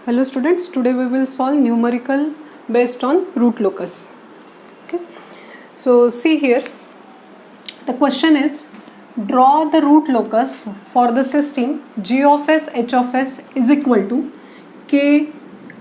Hello students, today we will solve numerical based on root locus. Okay. So see here, the question is draw the root locus for the system g of s h of s is equal to k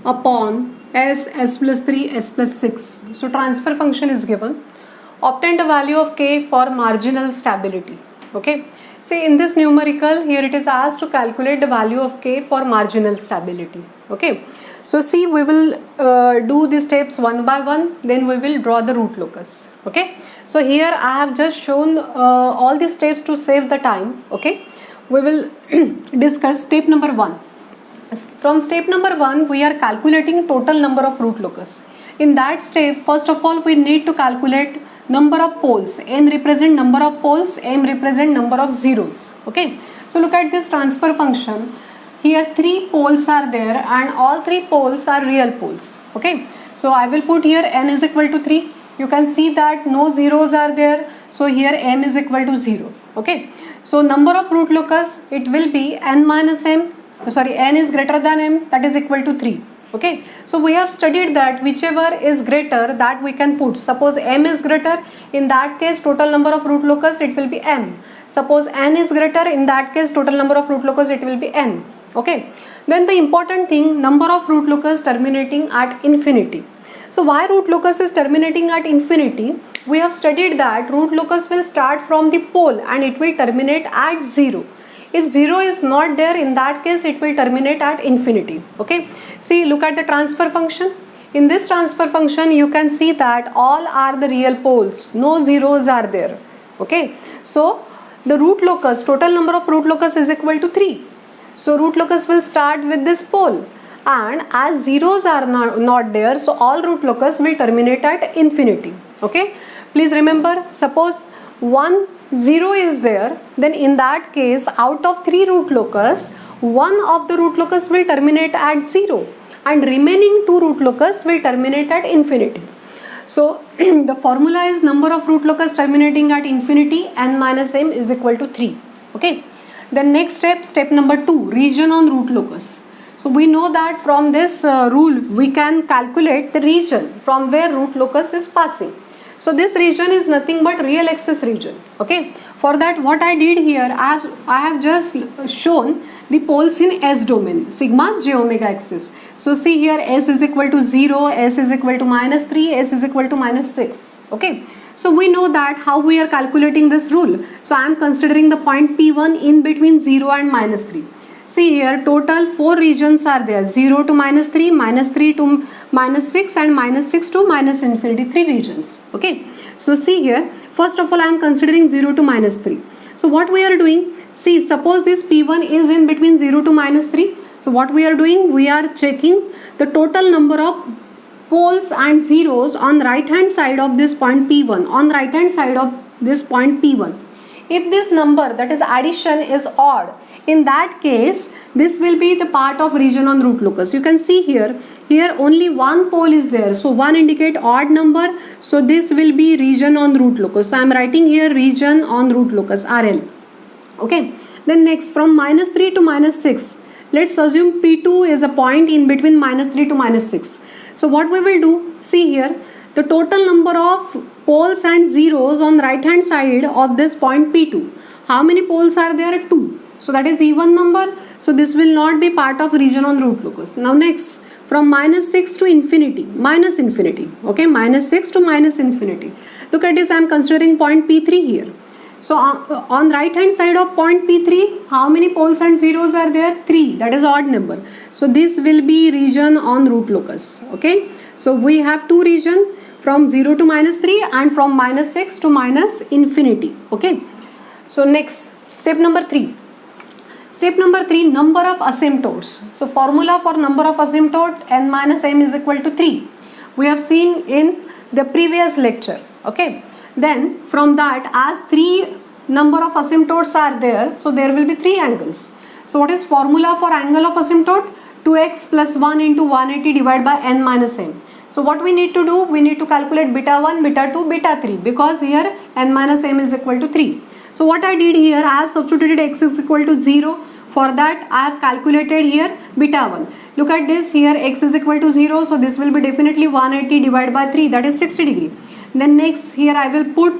upon s plus 3 s plus 6. So transfer function is given. Obtain the value of k for marginal stability. Okay. See, in this numerical, here it is asked to calculate the value of k for marginal stability. Okay. So see, we will do the steps one by one, then we will draw the root locus. Okay. So here I have just shown all the steps to save the time. Okay. We will discuss step number 1. From step number 1, we are calculating total number of root locus. In that step, first of all, we need to calculate number of poles. N represent number of poles, M represent number of zeros. Okay. So look at this transfer function. Here 3 poles are there and all 3 poles are real poles. Okay. So I will put here N is equal to 3. You can see that no zeros are there. So here M is equal to 0. Okay. So number of root locus, it will be N minus M. Sorry, N is greater than M, that is equal to 3. Okay, so we have studied that whichever is greater, that we can put. Suppose M is greater, in that case total number of root locus, it will be M. Suppose N is greater, in that case total number of root locus, it will be N. Okay, then the important thing, number of root locus terminating at infinity. So why root locus is terminating at infinity? We have studied that root locus will start from the pole and it will terminate at 0. If 0 is not there, in that case it will terminate at infinity. Okay. See, look at the transfer function. In this transfer function, you can see that all are the real poles. No zeros are there. Okay. So the root locus, total number of root locus is equal to 3. So root locus will start with this pole. And as zeros are not there, so all root locus will terminate at infinity. Okay. Please remember, suppose 0 is there, then in that case out of 3 root locus, one of the root locus will terminate at 0 and remaining 2 root locus will terminate at infinity. So the formula is number of root locus terminating at infinity, n minus m is equal to 3. Okay. Then next step, step number 2, region on root locus. So we know that from this rule we can calculate the region from where root locus is passing. So this region is nothing but real axis region. Okay. For that, what I did here, I have just shown the poles in S domain, sigma j omega axis. So see here, S is equal to 0, S is equal to minus 3, S is equal to minus 6. Okay. So we know that how we are calculating this rule. So I am considering the point P1 in between 0 and minus 3. See here, total 4 regions are there, 0 to minus 3, minus 3 to minus 6 and minus 6 to minus infinity, 3 regions. Okay. So see here, first of all I am considering 0 to minus 3. So what we are doing, see, suppose this P1 is in between 0 to minus 3. So what we are doing, we are checking the total number of poles and zeros on right hand side of this point P1, on right hand side of this point P1. If this number, that is addition, is odd, in that case this will be the part of region on root locus. You can see here only one pole is there, so 1 indicate odd number, so this will be region on root locus. So I am writing here region on root locus, RL. Okay. Then next, from minus 3 to minus 6, let's assume P2 is a point in between minus 3 to minus 6. So what we will do, see here, the total number of poles and zeros on right hand side of this point P2. How many poles are there? 2. So that is even number. So this will not be part of region on root locus. Now next, from minus 6 to infinity, minus infinity. Okay, minus 6 to minus infinity. Look at this, I am considering point P3 here. So on right hand side of point P3, how many poles and zeros are there? 3. That is odd number. So this will be region on root locus. Okay. So we have 2 region, from 0 to minus 3 and from minus 6 to minus infinity. Okay. So next, step number 3. Step number 3, number of asymptotes. So formula for number of asymptote, n minus m is equal to 3. We have seen in the previous lecture. Okay. Then from that, as 3 number of asymptotes are there, so there will be 3 angles. So what is formula for angle of asymptote? 2x plus 1 into 180 divided by n minus m. So what we need to do, we need to calculate beta 1, beta 2, beta 3, because here n minus m is equal to 3. So what I did here, I have substituted x is equal to 0, For that I have calculated here beta 1. Look at this here, x is equal to 0, so this will be definitely 180 divided by 3, that is 60 degree. Then next here I will put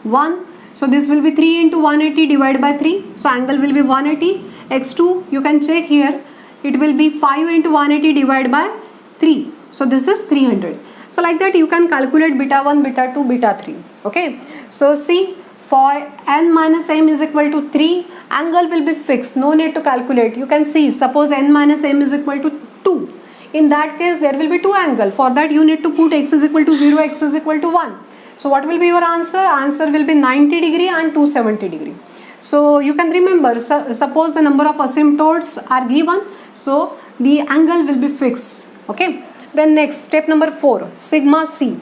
1, so this will be 3 into 180 divided by 3, so angle will be 180. x2 you can check here, it will be 5 into 180 divided by 3, so this is 300. So like that you can calculate beta 1, beta 2, beta 3. Okay, so see, for n minus m is equal to 3, angle will be fixed, no need to calculate. You can see, suppose n minus m is equal to 2. In that case there will be 2 angle. For that you need to put x is equal to 0, x is equal to 1. So what will be your answer? Answer will be 90 degree and 270 degree. So you can remember, suppose the number of asymptotes are given, so the angle will be fixed. Okay. Then next, step number 4, sigma c.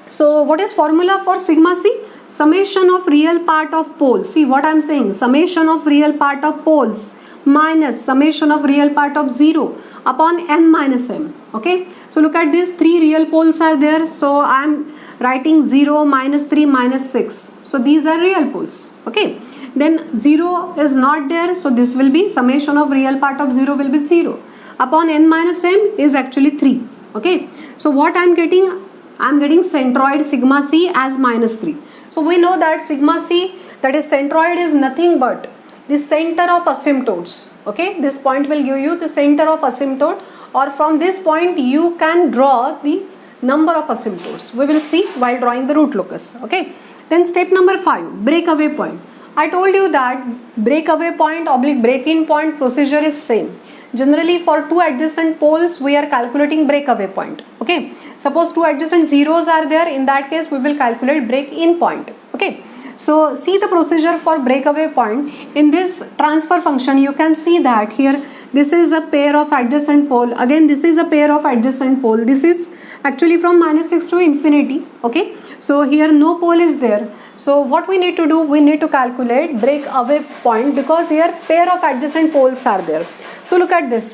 So what is formula for sigma c? Summation of real part of poles. See what I am saying, summation of real part of poles minus summation of real part of 0 upon n minus m. Okay, so look at this, 3 real poles are there, so I am writing 0, minus 3, minus 6. So these are real poles. Okay, then 0 is not there, so this will be summation of real part of 0 will be 0 upon n minus m is actually 3. Okay, so what I am getting? I am getting centroid sigma c as minus 3. So we know that sigma c, that is centroid, is nothing but the center of asymptotes. Okay, this point will give you the center of asymptote, or from this point you can draw the number of asymptotes. We will see while drawing the root locus. Okay, then step number 5, breakaway point. I told you that breakaway point oblique break-in point procedure is same. Generally for 2 adjacent poles we are calculating breakaway point. Okay, suppose 2 adjacent zeros are there, in that case we will calculate break-in point. Okay, so see the procedure for breakaway point. In this transfer function you can see that here this is a pair of adjacent pole, again this is a pair of adjacent pole, this is actually from minus 6 to infinity. Okay, so here no pole is there. So what we need to do, we need to calculate breakaway point, because here pair of adjacent poles are there. So look at this.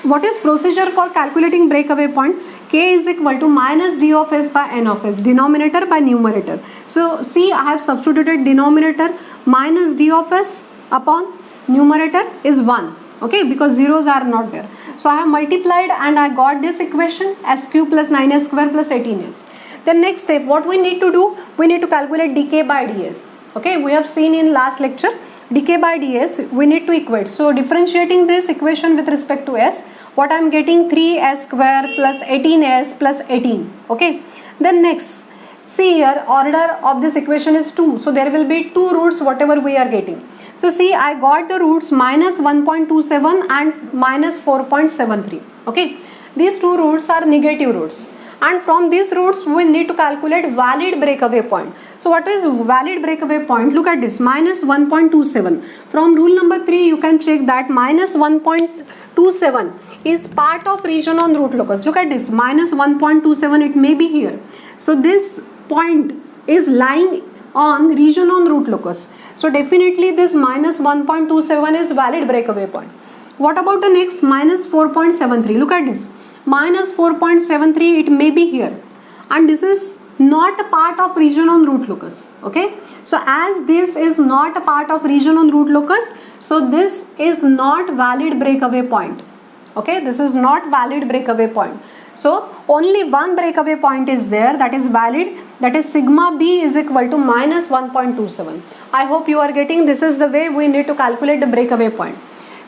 What is procedure for calculating breakaway point? K is equal to minus d of s by n of s, denominator by numerator. So see, I have substituted denominator minus d of s upon numerator is 1. Okay, because zeros are not there. So I have multiplied and I got this equation, s cube plus 9s square plus 18s. Then next step, what we need to do? We need to calculate dk by ds. Okay, we have seen in last lecture, dk by ds we need to equate. So differentiating this equation with respect to s, what I am getting, 3s square plus 18s plus 18. Okay, then next, see here order of this equation is 2, so there will be 2 roots whatever we are getting. So see, I got the roots minus 1.27 and minus 4.73. Okay, these 2 roots are negative roots, and from these roots we need to calculate valid breakaway point. So what is valid breakaway point? Look at this, minus 1.27. From rule number 3 you can check that minus 1.27 is part of region on root locus. Look at this, minus 1.27, it may be here. So this point is lying on region on root locus. So definitely this minus 1.27 is valid breakaway point. What about the next, minus 4.73? Look at this, minus 4.73, it may be here, and this is not a part of region on root locus. Okay, so as this is not a part of region on root locus, so this is not valid breakaway point. Okay, this is not valid breakaway point. So only one breakaway point is there that is valid, that is sigma b is equal to minus 1.27. I hope you are getting, this is the way we need to calculate the breakaway point.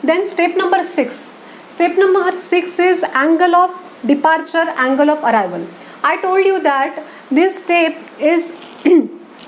Then step number 6. Step number 6 is angle of departure, angle of arrival. I told you that this step is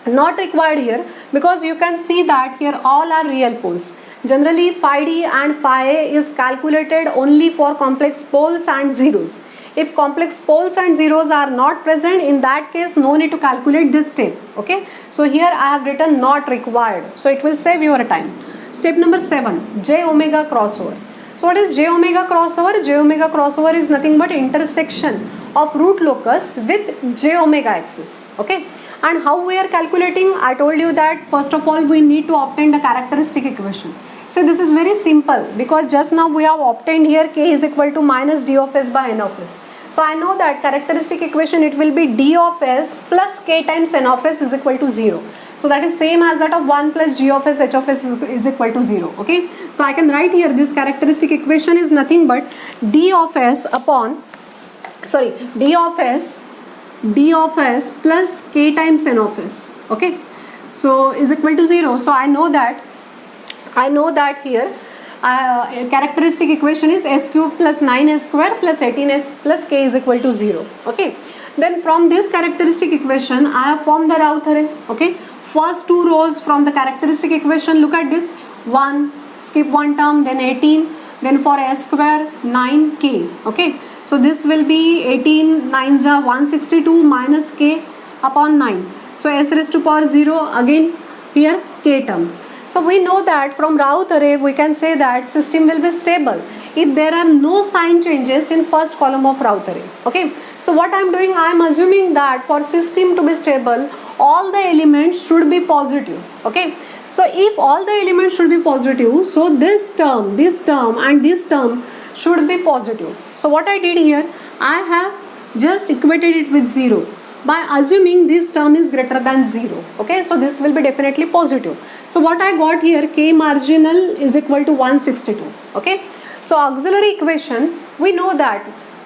not required here, because you can see that here all are real poles. Generally phi d and phi a is calculated only for complex poles and zeros. If complex poles and zeros are not present, in that case no need to calculate this step. Okay, so here I have written not required, so it will save your time. Step number 7, j omega crossover. So what is j omega crossover? J omega crossover is nothing but intersection of root locus with j omega axis. Okay, and how we are calculating? I told you that first of all we need to obtain the characteristic equation. So this is very simple, because just now we have obtained here k is equal to minus d of s by n of s. So So I know that characteristic equation, it will be d of s plus k times n of s is equal to 0. So that is same as that of 1 plus g of s h of s is equal to 0. Okay. So I can write here this characteristic equation is nothing but d of s plus k times n of s. Okay. So is equal to 0. So I know that here characteristic equation is s cube plus 9s square plus 18s plus k is equal to 0. Okay. Then from this characteristic equation I have formed the Routh array. Okay. First two rows from the characteristic equation, look at this, 1, skip one term, then 18, then for s square 9k. Okay. So this will be 18 9s are 162 minus k upon 9. So s raised to power 0, again here k term. So we know that from Routh array we can say that system will be stable if there are no sign changes in first column of Routh array. Okay. So what I am doing, I am assuming that for system to be stable all the elements should be positive. Okay. So if all the elements should be positive, so this term and this term should be positive. So what I did here, I have just equated it with 0 by assuming this term is greater than 0. Okay. So this will be definitely positive. So what I got here, k marginal is equal to 162. Okay. So auxiliary equation, we know that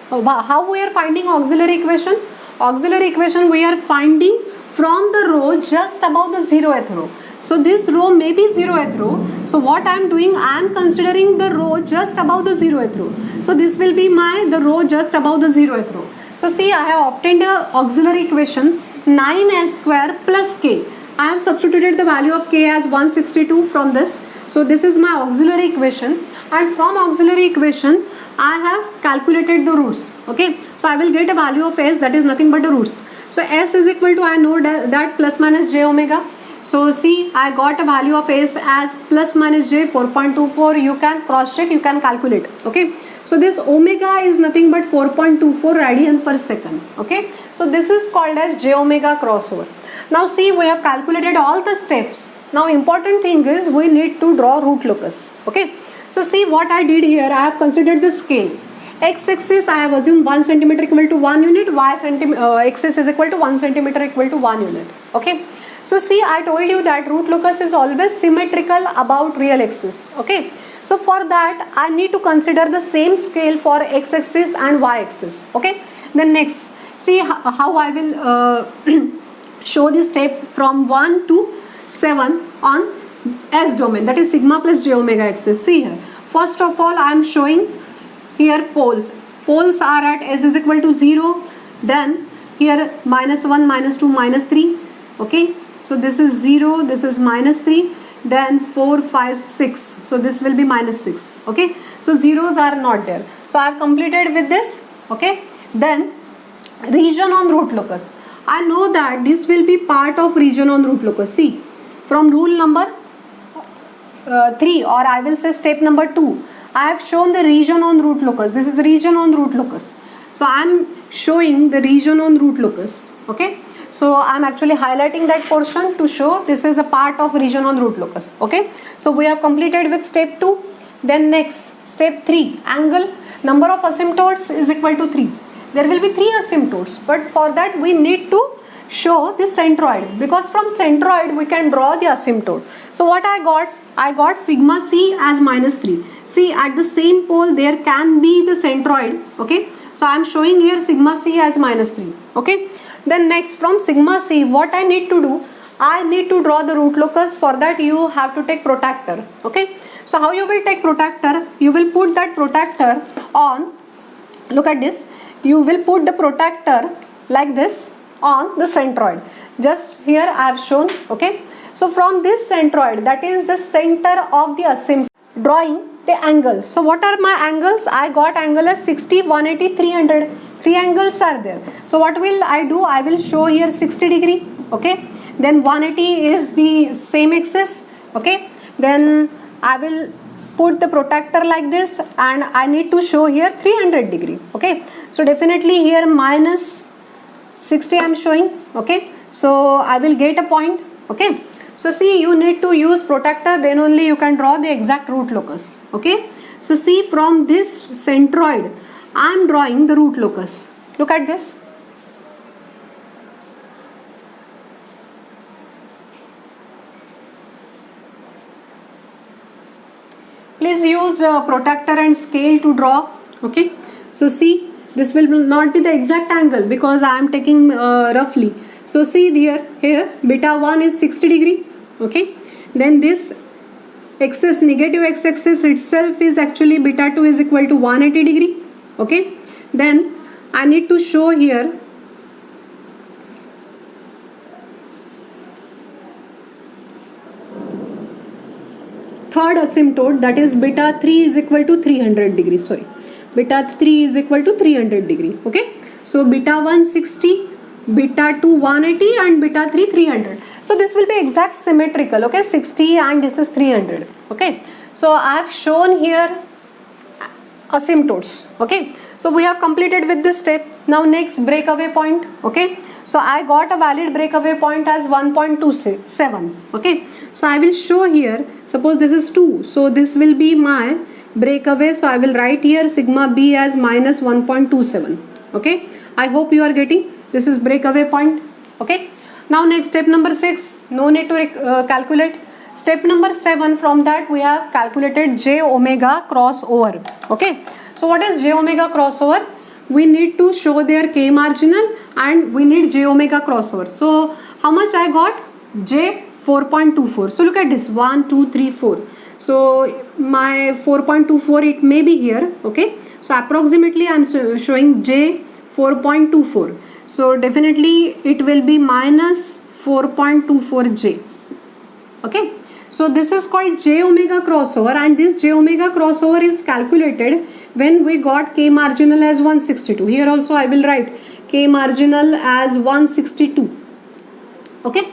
how we are finding auxiliary equation. Auxiliary equation we are finding from the row just above the 0th row. So this row may be 0th row. So what I am doing, I am considering the row just above the 0th row. So this will be the row just above the 0th row. So see, I have obtained a auxiliary equation 9s square plus k. I have substituted the value of k as 162 from this. So this is my auxiliary equation, and from auxiliary equation I have calculated the roots. Okay. So I will get a value of s, that is nothing but the roots. So s is equal to, I know that plus minus j omega. So see, I got a value of s as plus minus j 4.24. You can cross check, you can calculate. Okay. So this omega is nothing but 4.24 radian per second. Okay. So this is called as j omega crossover. Now see, we have calculated all the steps. Now important thing is we need to draw root locus. Okay. So see what I did here, I have considered the scale. X-axis I have assumed 1 centimeter equal to 1 unit, axis is equal to 1 centimeter equal to 1 unit. Okay. So see, I told you that root locus is always symmetrical about real axis. Okay. So for that I need to consider the same scale for x-axis and y-axis. Okay. Then next, see how I will show this step from 1 to 7 on S domain, that is sigma plus j omega axis. See here, first of all I am showing here poles. Poles are at s is equal to 0, then here minus 1, minus 2, minus 3. Okay. So this is 0, this is minus 3, then 4, 5, 6. So this will be minus 6. Okay. So zeros are not there. So I have completed with this. Okay. Then region on root locus. I know that this will be part of region on root locus. See, from rule number 3, or I will say step number 2, I have shown the region on root locus. This is region on root locus. So I am showing the region on root locus. Okay. So I am actually highlighting that portion to show this is a part of region on root locus. Okay. So we have completed with step 2. Then next, step 3, angle, number of asymptotes is equal to 3. There will be 3 asymptotes, but for that we need to show the centroid, because from centroid we can draw the asymptote. So what I got sigma c as minus 3. See, at the same pole there can be the centroid. Okay. So I am showing here sigma c as minus 3. Okay. Then next, from sigma c, what I need to do, I need to draw the root locus. For that you have to take protractor. Okay. So how you will take protractor? You will put that protractor on, look at this, you will put the protractor like this on the centroid. Just here I have shown. Okay. So from this centroid, that is the center of the asymptote, drawing the angles. So what are my angles? I got angle as 60, 180, 300. 3 angles are there. So what will I do? I will show here 60 degree. Okay. Then 180 is the same axis. Okay. Then I will put the protractor like this, and I need to show here 300 degree. Okay. So definitely here minus 60 I am showing. Okay. So I will get a point. Okay. So see, you need to use protractor, then only you can draw the exact root locus. Okay. So see, from this centroid I am drawing the root locus. Look at this. Please use protractor and scale to draw. Okay, so see, this will not be the exact angle because I am taking roughly. So see here beta 1 is 60 degree. Okay, then this axis, negative x-axis itself is actually beta 2 is equal to 180 degree. Okay, then I need to show here third asymptote, that is beta 3 is equal to 300 degree. Sorry, beta 3 is equal to 300 degree. Okay, so beta 1 60, beta 2 180 and beta 3 300. So this will be exact symmetrical. Okay, 60 and this is 300. Okay, so I have shown here asymptotes. Okay, so we have completed with this step. Now next, breakaway point. Okay, so I got a valid breakaway point as 1.27. Okay, so I will show here, suppose this is 2, so this will be my breakaway. So I will write here sigma b as minus 1.27. Okay, I hope you are getting. This is breakaway point. Okay, now next, step number 6, no need to calculate. Step number 7, from that we have calculated j omega crossover. Okay, so what is j omega crossover? We need to show their k marginal and we need j omega crossover. So how much I got? J 4.24. So look at this, 1 2 3 4. So my 4.24, it may be here. Okay, so approximately I am showing j 4.24. So definitely it will be minus 4.24 j. Okay, so this is called j omega crossover, and this j omega crossover is calculated when we got k marginal as 162. Here also I will write k marginal as 162. Okay,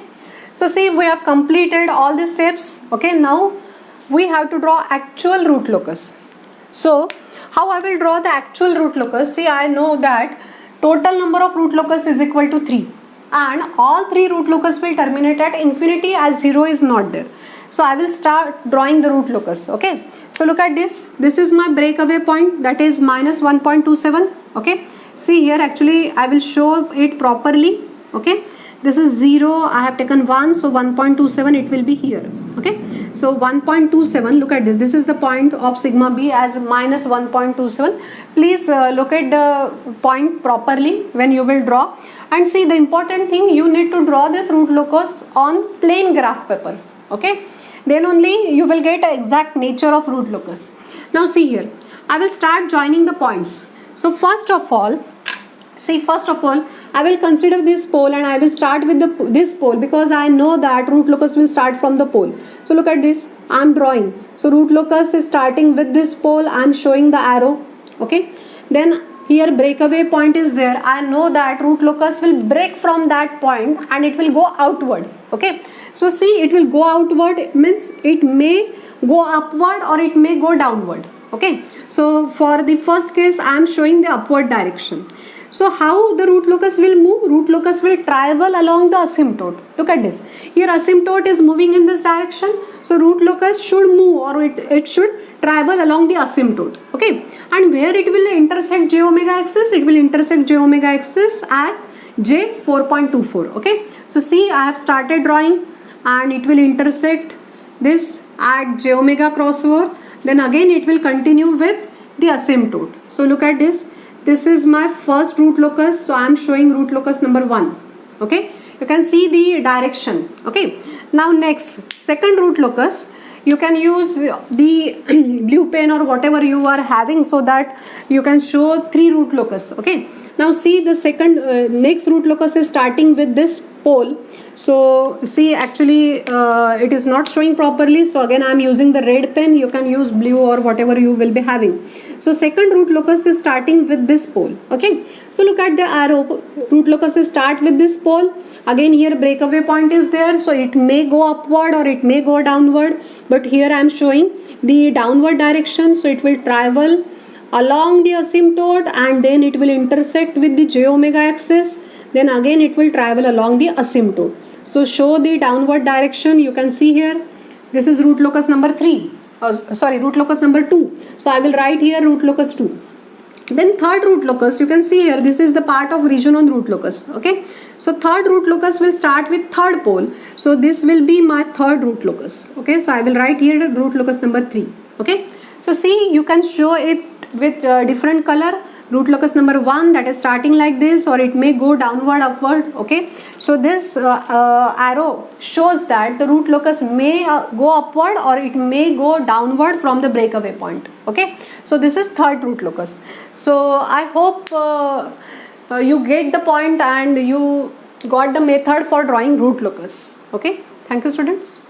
so see, we have completed all the steps. Okay, now we have to draw actual root locus. So how I will draw the actual root locus? See, I know that total number of root locus is equal to 3 and all 3 root locus will terminate at infinity as 0 is not there. So I will start drawing the root locus. Okay, so look at this. This is my breakaway point, that is minus 1.27. Okay, see here, actually I will show it properly. Okay, this is 0, I have taken 1, so 1.27 it will be here. Okay, so 1.27, look at this. This is the point of sigma b as minus 1.27. Please look at the point properly when you will draw. And see, the important thing, you need to draw this root locus on plain graph paper. Okay, then only you will get an exact nature of root locus. Now see here, I will start joining the points. So first of all, I will consider this pole and I will start with this pole because I know that root locus will start from the pole. So look at this, I am drawing. So root locus is starting with this pole, I am showing the arrow. Okay, then here breakaway point is there. I know that root locus will break from that point and it will go outward. Okay, so see, it will go outward, means it may go upward or it may go downward. Okay, so for the first case I am showing the upward direction. So how the root locus will move? Root locus will travel along the asymptote. Look at this. Here asymptote is moving in this direction. So root locus should move, or it should travel along the asymptote. Okay. And where it will intersect j omega axis? It will intersect j omega axis at j 4.24. Okay. So see, I have started drawing and it will intersect this at j omega crossover. Then again it will continue with the asymptote. So look at this. This is my first root locus, so I am showing root locus number 1. Okay, you can see the direction. Okay, now next, second root locus, you can use the blue pen or whatever you are having so that you can show 3 root locus. Okay, now see, the second next root locus is starting with this pole. So see, actually it is not showing properly, so again I am using the red pen. You can use blue or whatever you will be having. So second root locus is starting with this pole. Okay, so look at the arrow. Root locus is start with this pole. Again here breakaway point is there, so it may go upward or it may go downward, but here I am showing the downward direction, so it will travel along the asymptote and then it will intersect with the j omega axis. Then again it will travel along the asymptote. So show the downward direction. You can see here, this is root locus number 3. Root locus number 2. So I will write here root locus 2. Then third root locus, you can see here, this is the part of region on root locus. Okay, so third root locus will start with third pole, so this will be my third root locus. Okay, so I will write here the root locus number 3. Okay, so see, you can show it with different color. Root locus number 1, that is starting like this, or it may go downward, upward. Okay, so this arrow shows that the root locus may go upward or it may go downward from the breakaway point. Okay, so this is third root locus. So I hope you get the point and you got the method for drawing root locus. Okay, thank you, students.